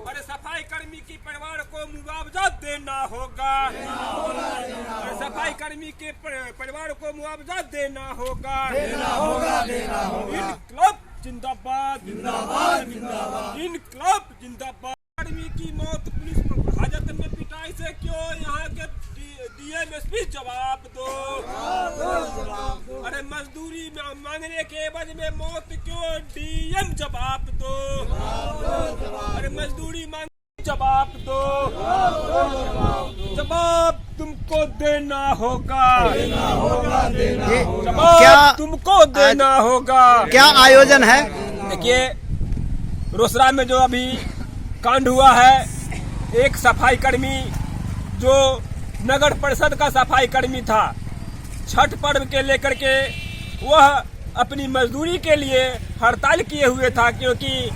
अरे सफाई कर्मी की परिवार को मुआवजा देना होगा। अरे सफाई कर्मी के परिवार को मुआवजा देना होगा। इनकलाब जिंदाबाद, इनकलाब जिंदाबाद। कर्मी की मौत पुलिस हाजत में पिटाई से क्यों, यहाँ के डीएमएसपी जवाब दो। अरे मजदूरी मांगने के एवज में मौत क्यों, डीएम जवाब दो। अरे मजदूरी मांग जवाब दो, जवाब तुमको देना होगा, जवाब तुमको देना होगा। क्या आयोजन है? देखिए, रोसड़ा में जो अभी कांड हुआ है, एक सफाई कर्मी जो नगर परिषद का सफाई कर्मी था, छठ पर्व के लेकर के वह अपनी मजदूरी के लिए हड़ताल किए हुए था, क्योंकि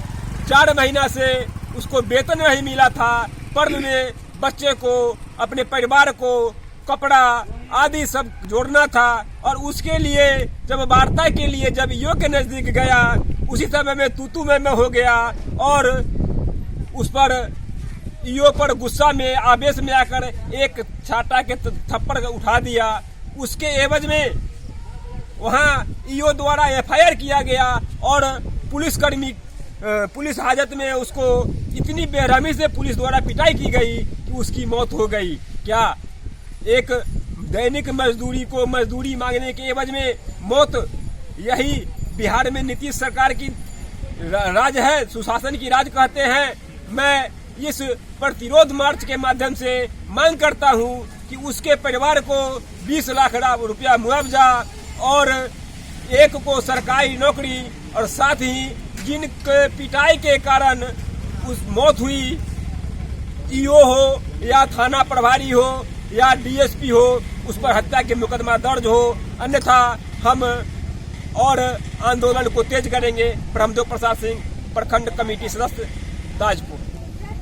4 महीना से उसको वेतन नहीं मिला था। पर्व में बच्चे को, अपने परिवार को कपड़ा आदि सब जोड़ना था, और उसके लिए जब वार्ता के लिए जब ईओ के नजदीक गया, उसी समय में तू मैं हो गया और उस पर ईओ पर गुस्सा में, आवेश में आकर एक छाता के थप्पड़ उठा दिया। उसके एवज में वहां ईओ द्वारा एफआईआर किया गया और पुलिस हाजत में उसको इतनी बेरहमी से पुलिस द्वारा पिटाई की गई कि उसकी मौत हो गई। क्या एक दैनिक मजदूरी को मजदूरी मांगने के एवज में मौत, यही बिहार में नीतीश सरकार की राज है, सुशासन की राज कहते हैं। मैं इस प्रतिरोध मार्च के माध्यम से मांग करता हूं कि उसके परिवार को 20 लाख रुपया मुआवजा और एक को सरकारी नौकरी, और साथ ही जिनके पिटाई के कारण उस मौत हुई, ईओ हो या थाना प्रभारी हो या डीएसपी हो, उस पर हत्या के मुकदमा दर्ज हो, अन्यथा हम और आंदोलन को तेज करेंगे। ब्रह्मदेव प्रसाद सिंह, प्रखंड कमेटी सदस्य, ताजपुर,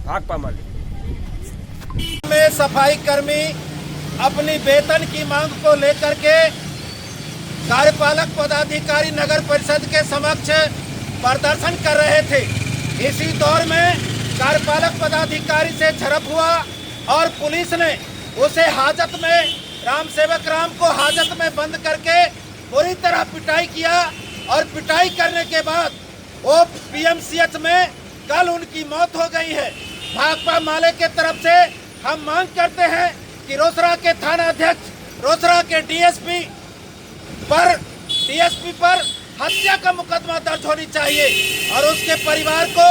भाकपा माले। में सफाई कर्मी अपनी वेतन की मांग को लेकर के कार्यपालक पदाधिकारी नगर परिषद के समक्ष प्रदर्शन कर रहे थे। इसी दौर में कार्यपालक पदाधिकारी से झड़प हुआ और पुलिस ने उसे हाजत में, राम सेवक राम को हाजत में बंद करके पूरी तरह पिटाई किया, और पिटाई करने के बाद वो पीएमसीएच में कल उनकी मौत हो गई है। भाकपा माले के तरफ से हम मांग करते हैं कि रोसड़ा के थाना अध्यक्ष, रोसड़ा के डीएसपी पर हत्या का मुकदमा दर्ज होनी चाहिए, और उसके परिवार को,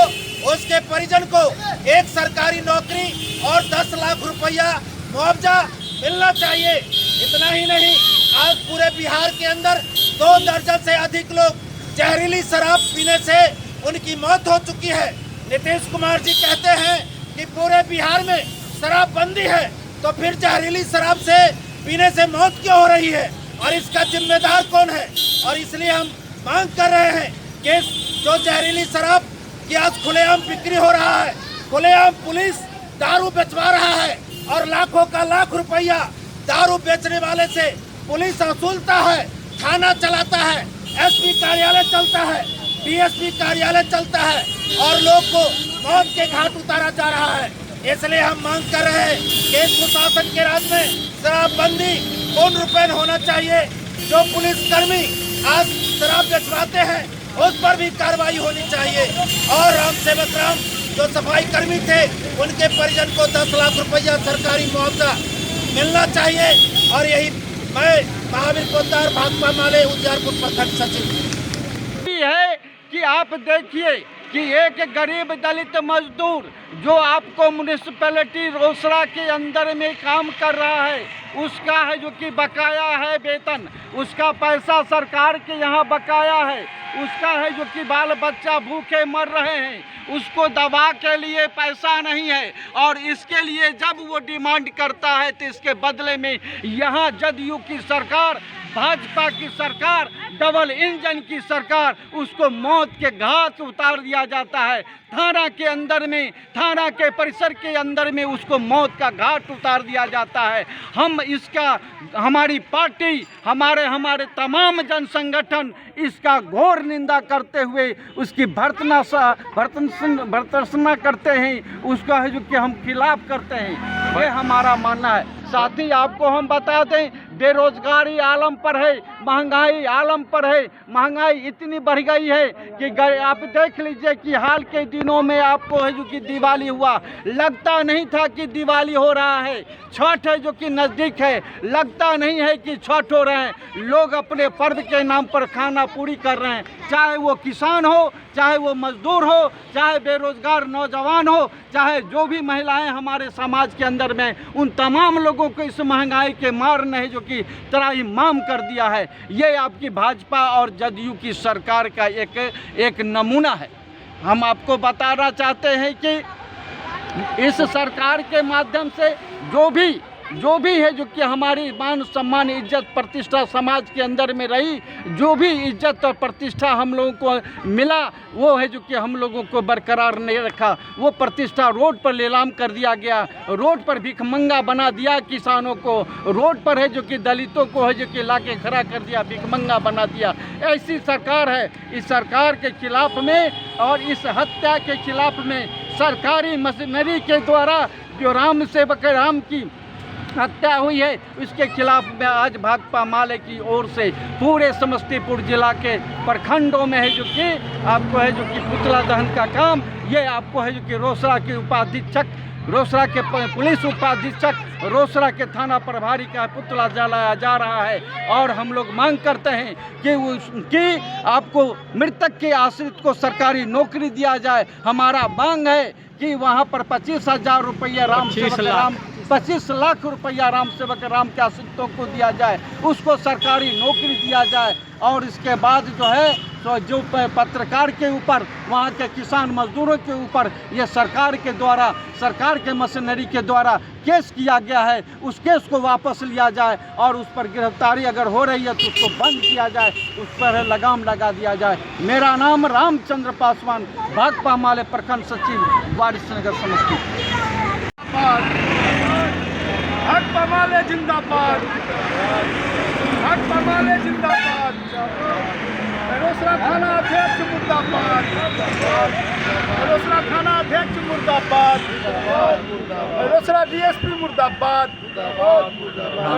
उसके परिजन को एक सरकारी नौकरी और 10 लाख रुपया मुआवजा मिलना चाहिए। इतना ही नहीं, आज पूरे बिहार के अंदर 2 दर्जन से अधिक लोग जहरीली शराब पीने से उनकी मौत हो चुकी है। नीतीश कुमार जी कहते हैं कि पूरे बिहार में शराबबंदी है, तो फिर जहरीली शराब से पीने से मौत क्यों हो रही है, और इसका जिम्मेदार कौन है? और इसलिए हम मांग कर रहे हैं कि जो जहरीली शराब की आज खुलेआम बिक्री हो रहा है, खुलेआम पुलिस दारू बेचवा रहा है, और लाखों का लाख रुपया दारू बेचने वाले से पुलिस वसूलता है, थाना चलाता है, एसपी कार्यालय चलता है, डीएसपी कार्यालय चलता है, और लोग को मौत के घाट उतारा जा रहा है। इसलिए हम मांग कर रहे हैं कि इस प्रशासन के राज में शराबबंदी पूर्ण रूपेण होना चाहिए। जो पुलिसकर्मी आज शराब बेचवाते हैं उस पर भी कार्रवाई होनी चाहिए, और राम सेवक राम जो सफाई कर्मी थे उनके परिजन को 10 लाख रुपया सरकारी मुआवजा मिलना चाहिए। और यही मैं महावीर पोद्दार, भाकपा माले, उजियारपुर प्रखंड सचिव है कि आप देखिए कि एक गरीब दलित मजदूर जो आपको म्यूनिसिपैलिटी रोसड़ा के अंदर में काम कर रहा है, उसका है जो कि बकाया है वेतन, उसका पैसा सरकार के यहाँ बकाया है, उसका है जो कि बाल बच्चा भूखे मर रहे हैं, उसको दवा के लिए पैसा नहीं है, और इसके लिए जब वो डिमांड करता है तो इसके बदले में यहाँ जदयू की सरकार भाजपा की सरकार, डबल इंजन की सरकार, उसको मौत के घाट उतार दिया जाता है। थाना के अंदर में, थाना के परिसर के अंदर में उसको मौत का घाट उतार दिया जाता है। हम इसका, हमारी पार्टी, हमारे तमाम जन संगठन इसका घोर निंदा करते हुए उसकी भर्त्सना करते हैं, उसका है जो कि हम खिलाफ करते हैं। ये हमारा मानना है। साथ ही आपको हम बता दें, बेरोजगारी आलम पर है, महंगाई आलम पर है। महंगाई इतनी बढ़ गई है कि आप देख लीजिए कि हाल के दिनों में आपको है जो कि दिवाली हुआ, लगता नहीं था कि दिवाली हो रहा है। छठ है जो कि नज़दीक है, लगता नहीं है कि छठ हो रहे हैं। लोग अपने पर्व के नाम पर खाना पूरी कर रहे हैं, चाहे वो किसान हो, चाहे वो मजदूर हो, चाहे बेरोजगार नौजवान हो, चाहे जो भी महिलाएं हमारे समाज के अंदर में, उन तमाम लोगों को इस महंगाई के मार ने जो कि त्राहिमाम कर दिया है। ये आपकी भाजपा और जदयू की सरकार का एक नमूना है। हम आपको बताना चाहते हैं कि इस सरकार के माध्यम से जो भी है जो कि हमारी मान सम्मान इज्जत प्रतिष्ठा समाज के अंदर में रही, जो भी इज्जत और प्रतिष्ठा हम लोगों को मिला, वो है जो कि हम लोगों को बरकरार नहीं रखा। वो प्रतिष्ठा रोड पर नीलाम कर दिया गया, रोड पर भिखमंगा बना दिया किसानों को, रोड पर है जो कि दलितों को है जो कि लाके खड़ा कर दिया, भिखमंगा बना दिया। ऐसी सरकार है। इस सरकार के खिलाफ में और इस हत्या के खिलाफ में सरकारी मशीनरी के द्वारा जो राम सेवक राम की हत्या हुई है, उसके खिलाफ में आज भाकपा माले की ओर से पूरे समस्तीपुर जिला के प्रखंडों में है जो कि आपको है जो कि पुतला दहन का काम, ये आपको है जो कि रोसड़ा के उपाधीक्षक, रोसड़ा के पुलिस उपाधीक्षक, रोसड़ा के थाना प्रभारी का पुतला जलाया जा रहा है। और हम लोग मांग करते हैं कि आपको मृतक के आश्रित को सरकारी नौकरी दिया जाए। हमारा मांग है कि वहाँ पर 25,000 रुपया 25 लाख रुपया राम सेवक राम के आश्रितों को दिया जाए, उसको सरकारी नौकरी दिया जाए। और इसके बाद जो है तो जो पत्रकार के ऊपर, वहाँ के किसान मजदूरों के ऊपर ये सरकार के द्वारा, सरकार के मशीनरी के द्वारा केस किया गया है, उस केस को वापस लिया जाए और उस पर गिरफ्तारी अगर हो रही है तो उसको बंद किया जाए, उस पर लगाम लगा दिया जाए। मेरा नाम रामचंद्र पासवान, भाकपा माले प्रखंड सचिव, वारिसनगर समस्तीपुर। भाकपा माले जिंदाबाद, भाकपा माले जिंदाबाद, रोसड़ा थाना अध्यक्ष मुर्दाबाद, रोसड़ा थाना अध्यक्ष मुर्दाबाद, रोसड़ा डीएसपी मुर्दाबाद,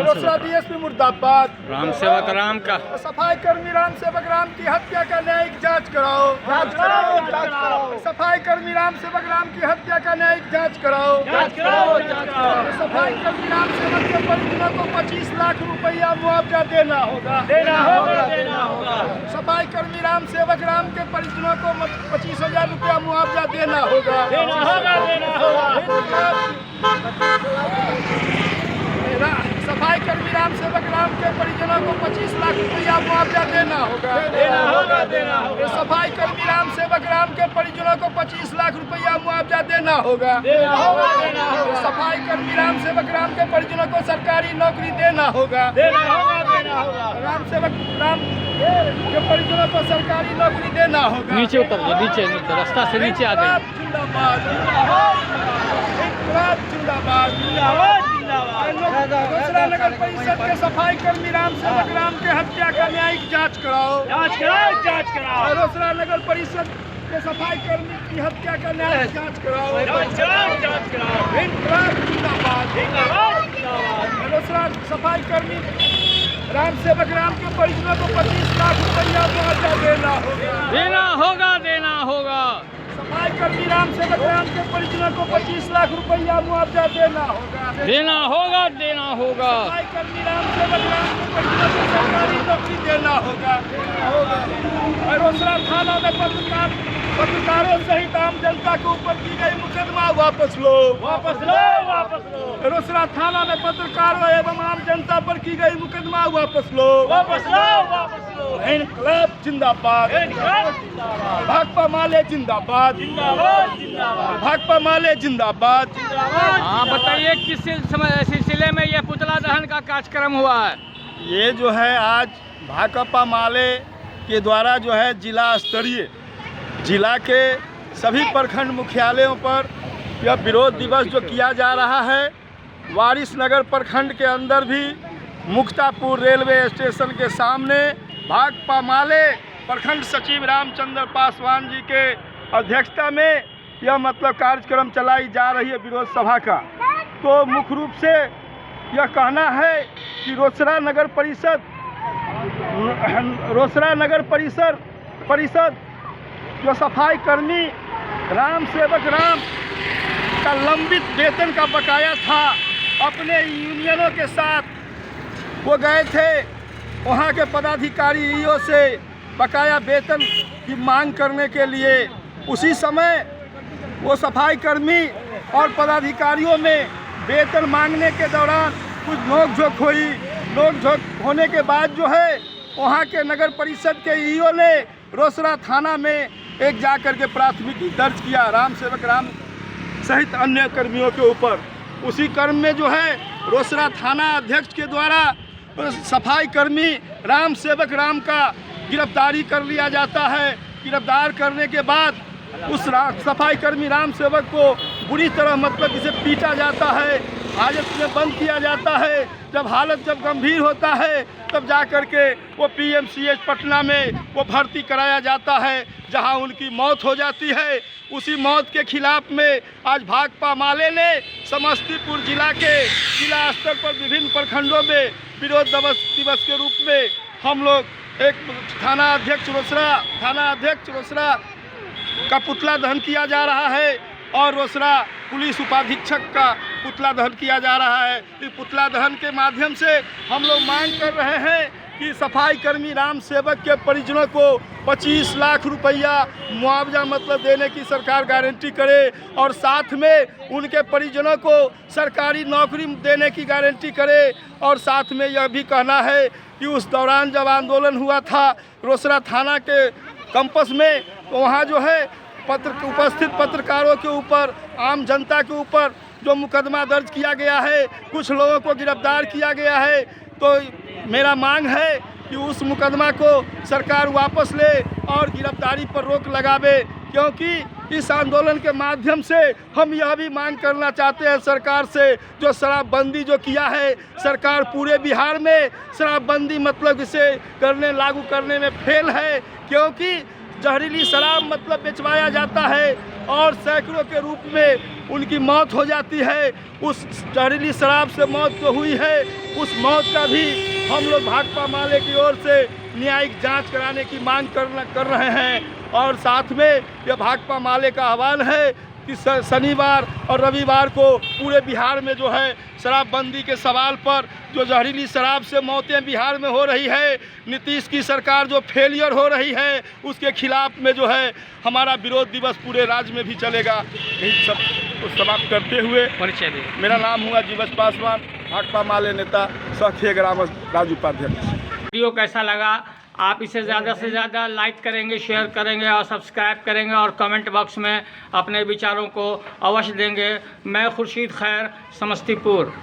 रोसड़ा डीएसपी मुर्दाबाद। राम सेवक राम का सफाई कर्मी राम सेवक राम की हत्या का न्यायिक जांच कराओ, जांच कराओ, जांच कराओ। सफाई कर्मी राम सेवक राम की हत्या का न्यायिक जांच कराओ, जांच कराओ, जांच कराओ। सफाई कर्मी राम सेवक के परिजनों को 25 लाख रुपया मुआवजा देना होगा, देना होगा, देना होगा। सफाई कर्मी राम सेवक राम के परिजनों को 25,000 रुपया मुआवजा देना होगा, देना होगा, देना होगा। सफाई कर्मी राम सेवक राम के परिजनों को 25 लाख रुपया मुआवजा देना होगा, देना होगा, देना होगा। सफाई कर्मी राम सेवक राम के परिजनों को 25 लाख रुपया मुआवजा देना होगा, देना होगा, देना होगा। सफाई कर्मी राम सेवक राम के परिजनों को सरकारी नौकरी देना होगा, देना होगा, देना होगा। राम सेवक राम के परिजनों को सरकारी नौकरी देना होगा। नीचे उतर जाओ, नीचे रास्ता से नीचे आ गए। जिंदाबाद, जिंदाबाद, जिंदाबाद, जिंदाबाद। रोसड़ा नगर परिषद के सफाई कर्मी राम सेवक राम के हत्या का न्यायिक जांच कराओ, जांच कराओ, जांच कराओ। रोसड़ा नगर परिषद के सफाई कर्मी की हत्या का न्यायिक जांच कराओ, जांच कराओ, जांच कराओ। जिंदाबाद, जिंदाबाद, जिंदाबाद। रोसड़ा सफाई कर्मी राम सेवक राम के परिजनों को 25 लाख रुपया मुआवजा देना होगा, देना होगा, देना होगा। सफाई कर्मी राम सेवक राम के परिजनों को 25 लाख रुपया मुआवजा देना होगा, देना होगा, देना होगा। सफाई कर्मी राम सेवक राम के परिजनों को सरकारी नौकरी देना होगा, देना होगा। और रोसड़ा थाना में पत्रकारों सहित आम जनता के ऊपर की गई मुकदमा वापस लो, वापस लो, वापस लो। रोसड़ा थाना में पत्रकारों एवं आम जनता पर की गई मुकदमा वापस लो, वापस लो, वापस लो। इनकलाब जिंदाबाद, भाकपा माले जिंदाबाद, जिंदाबाद, जिंदाबाद। भाकपा माले जिंदाबाद, जिंदाबाद। हाँ बताइए, किस सिलसिले में ये पुतला दहन का कार्यक्रम हुआ है? ये जो है आज भाकपा माले के द्वारा जो है जिला स्तरीय जिला के सभी प्रखंड मुख्यालयों पर यह विरोध दिवस जो किया जा रहा है, वारिसनगर प्रखंड के अंदर भी मुक्तापुर रेलवे स्टेशन के सामने भाकपा माले प्रखंड सचिव रामचंद्र पासवान जी के अध्यक्षता में यह मतलब कार्यक्रम चलाई जा रही है विरोध सभा का। तो मुख्य रूप से यह कहना है कि रोसड़ा नगर परिषद जो सफाई कर्मी राम सेवक राम का लंबित वेतन का बकाया था, अपने यूनियनों के साथ वो गए थे वहाँ के पदाधिकारी ईओ से बकाया वेतन की मांग करने के लिए। उसी समय वो सफाई कर्मी और पदाधिकारियों में वेतन मांगने के दौरान कुछ नोकझोंक हुई। नोकझोंक होने के बाद जो है वहाँ के नगर परिषद के ईओ ने रोसड़ा थाना में एक जाकर के प्राथमिकी दर्ज किया राम सेवक राम सहित अन्य कर्मियों के ऊपर। उसी क्रम में जो है रोसड़ा थाना अध्यक्ष के द्वारा सफाई कर्मी राम सेवक राम का गिरफ्तारी कर लिया जाता है। गिरफ्तार करने के बाद उस सफाई कर्मी राम सेवक को बुरी तरह मतलब इसे पीटा जाता है, हाजत में बंद किया जाता है। जब हालत गंभीर होता है तब जाकर के वो पीएमसीएच पटना में वो भर्ती कराया जाता है, जहां उनकी मौत हो जाती है। उसी मौत के खिलाफ में आज भाकपा माले ने समस्तीपुर जिला स्तर पर विभिन्न प्रखंडों में विरोध दिवस के रूप में हम लोग एक थाना अध्यक्ष रोसड़ा का पुतला दहन किया जा रहा है और रोसड़ा पुलिस उपाधीक्षक का पुतला दहन किया जा रहा है। इस पुतला दहन के माध्यम से हम लोग मांग कर रहे हैं कि सफाई कर्मी राम सेवक के परिजनों को 25 लाख रुपया मुआवजा मतलब देने की सरकार गारंटी करे और साथ में उनके परिजनों को सरकारी नौकरी देने की गारंटी करे। और साथ में यह भी कहना है कि उस दौरान जब आंदोलन हुआ था रोसड़ा थाना के कैंपस में, तो वहाँ जो है उपस्थित पत्रकारों के ऊपर, आम जनता के ऊपर जो मुकदमा दर्ज किया गया है, कुछ लोगों को गिरफ्तार किया गया है। तो मेरा मांग है कि उस मुकदमा को सरकार वापस ले और गिरफ्तारी पर रोक लगावे, क्योंकि इस आंदोलन के माध्यम से हम यह भी मांग करना चाहते हैं सरकार से, जो शराबबंदी जो किया है सरकार पूरे बिहार में शराबबंदी मतलब इसे लागू करने में फेल है, क्योंकि जहरीली शराब मतलब बेचवाया जाता है और सैकड़ों के रूप में उनकी मौत हो जाती है। उस जहरीली शराब से मौत जो हुई है उस मौत का भी हम लोग भाकपा माले की ओर से न्यायिक जांच कराने की मांग कर रहे हैं। और साथ में यह भाकपा माले का आह्वान है कि शनिवार और रविवार को पूरे बिहार में जो है शराबबंदी के सवाल पर जो जहरीली शराब से मौतें बिहार में हो रही है, नीतीश की सरकार जो फेलियर हो रही है, उसके खिलाफ में जो है हमारा विरोध दिवस पूरे राज्य में भी चलेगा। यही सब को समाप्त करते हुए मेरा नाम हुआ जीवछ पासवान, भाकपा माले नेता, सखिया ग्राम राज्य उपाध्यक्ष। वीडियो कैसा लगा आप इसे ज़्यादा से ज़्यादा लाइक करेंगे, शेयर करेंगे और सब्सक्राइब करेंगे और कमेंट बॉक्स में अपने विचारों को अवश्य देंगे। मैं खुर्शीद खैर, समस्तीपुर।